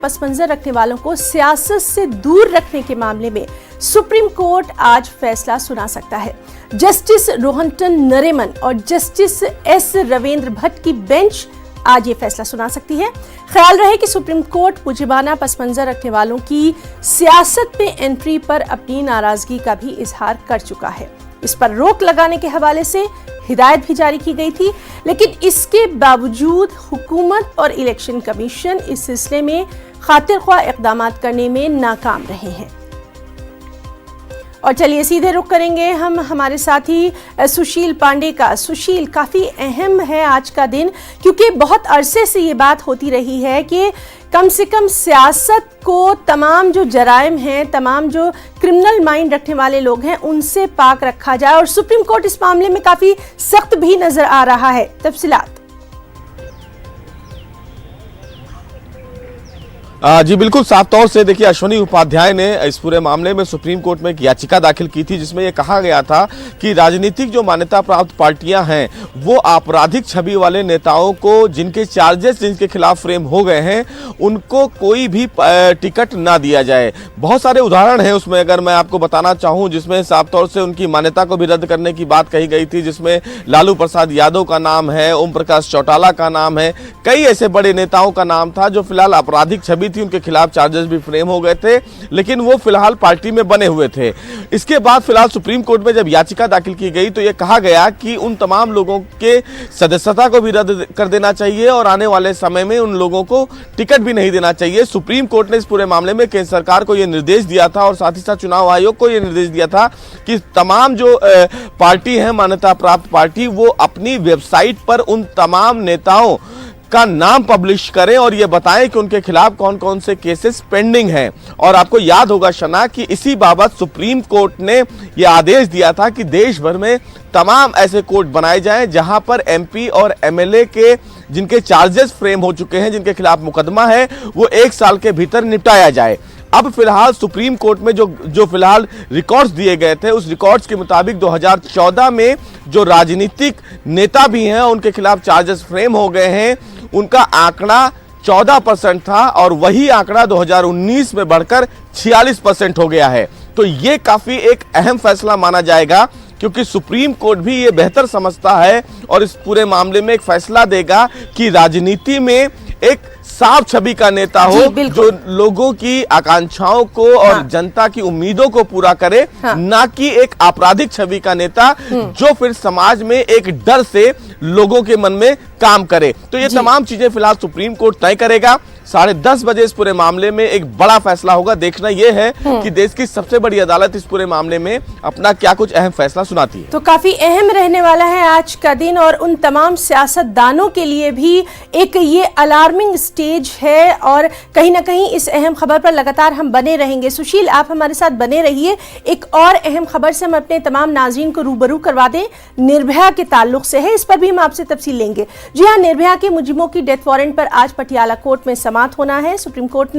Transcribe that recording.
पस मंजर रखने वालों को सियासत से दूर रखने के मामले में सुप्रीम कोर्ट आज फैसला सुना सकता है। जस्टिस रोहंटन नरीमन और जस्टिस एस रविंद्र भट्ट की बेंच आज ये फैसला सुना सकती है। ख्याल रहे कि सुप्रीम कोर्ट मुजिबाना पस मंजर रखने वालों की सियासत में एंट्री पर अपनी नाराजगी का भी इजहार कर चुका है। इस पर रोक लगाने के हवाले से हिदायत भी जारी की गई थी, लेकिन इसके बावजूद हुकूमत और इलेक्शन कमीशन इस सिलसिले में खातिरख्वाह इक़दामात करने में नाकाम रहे हैं। और चलिए सीधे रुख करेंगे हम हमारे साथी सुशील पांडे का। सुशील, काफ़ी अहम है आज का दिन, क्योंकि बहुत अरसे से ये बात होती रही है कि कम से कम सियासत को तमाम जो जराइम हैं, तमाम जो क्रिमिनल माइंड रखने वाले लोग हैं, उनसे पाक रखा जाए, और सुप्रीम कोर्ट इस मामले में काफ़ी सख्त भी नजर आ रहा है। तफसीलात। जी बिल्कुल, साफ तौर से देखिए, अश्विनी उपाध्याय ने इस पूरे मामले में सुप्रीम कोर्ट में एक याचिका दाखिल की थी, जिसमें यह कहा गया था कि राजनीतिक जो मान्यता प्राप्त पार्टियां हैं वो आपराधिक छवि वाले नेताओं को, जिनके चार्जेस जिनके खिलाफ फ्रेम हो गए हैं, उनको कोई भी टिकट ना दिया जाए। बहुत सारे उदाहरण हैं उसमें, अगर मैं आपको बताना चाहूं, जिसमें साफ तौर से उनकी मान्यता को भी रद्द करने की बात कही गई थी, जिसमें लालू प्रसाद यादव का नाम है, ओम प्रकाश चौटाला का नाम है, कई ऐसे बड़े नेताओं का नाम था जो फिलहाल आपराधिक छवि थी, उनके खिलाफ चार्जेस भी फ्रेम हो गए थे, लेकिन वो फिलहाल पार्टी में बने हुए थे। इसके बाद फिलहाल सुप्रीम कोर्ट में जब याचिका दाखिल की गई तो यह कहा गया कि उन तमाम लोगों के सदस्यता को भी रद्द कर देना चाहिए और आने वाले समय में उन लोगों को टिकट भी नहीं देना चाहिए। सुप्रीम कोर्ट ने इस पूरे मामले में केंद्र सरकार को यह निर्देश दिया था और साथ ही साथ चुनाव आयोग को यह निर्देश दिया था कि तमाम जो पार्टी है, मान्यता प्राप्त पार्टी, वो अपनी वेबसाइट पर उन तमाम नेताओं का नाम पब्लिश करें और ये बताएं कि उनके खिलाफ कौन कौन से केसेस पेंडिंग हैं। और आपको याद होगा शना कि इसी बाबत सुप्रीम कोर्ट ने ये आदेश दिया था कि देश भर में तमाम ऐसे कोर्ट बनाए जाएं जहां पर एमपी और एमएलए के जिनके चार्जेस फ्रेम हो चुके हैं, जिनके खिलाफ मुकदमा है, वो 1 साल के भीतर निपटाया जाए। अब फिलहाल सुप्रीम कोर्ट में जो फिलहाल रिकॉर्ड्स दिए गए थे, उस रिकॉर्ड्स के मुताबिक 2014 में जो राजनीतिक नेता भी हैं उनके खिलाफ चार्जेस फ्रेम हो गए हैं, उनका आंकड़ा 14% था और वही आंकड़ा 2019 में बढ़कर 46% हो गया है। तो ये काफी एक अहम फैसला माना जाएगा, क्योंकि सुप्रीम कोर्ट भी ये बेहतर समझता है और इस पूरे मामले में एक फैसला देगा कि राजनीति में एक साफ छवि का नेता हो, जो लोगों की आकांक्षाओं को और जनता की उम्मीदों को पूरा करे, ना कि एक आपराधिक छवि का नेता जो फिर समाज में एक डर से लोगों के मन में काम करे। तो ये तमाम चीजें फिलहाल सुप्रीम कोर्ट तय करेगा। 10:30 बजे इस पूरे मामले में एक बड़ा फैसला होगा। देखना यह है कि देश की सबसे बड़ी अदालत इस पूरे मामले में अपना क्या कुछ अहम फैसला सुनाती है। तो काफी अहम रहने वाला है आज का दिन, और उन तमाम सियासतदानों के लिए भी एक ये अलार्मिंग स्टेज है, और कहीं ना कहीं इस अहम खबर पर लगातार हम बने रहेंगे। सुशील, आप हमारे साथ बने रहिए। एक और अहम खबर से हम अपने तमाम नाज़रीन को रूबरू करवा दें, निर्भया के ताल्लुक से है, इस पर भी हम आपसे तफसील लेंगे। जी हाँ, निर्भया के मुजरिमों की डेथ वारंट पर आज पटियाला कोर्ट में समाअत होना है। सुप्रीम कोर्ट ने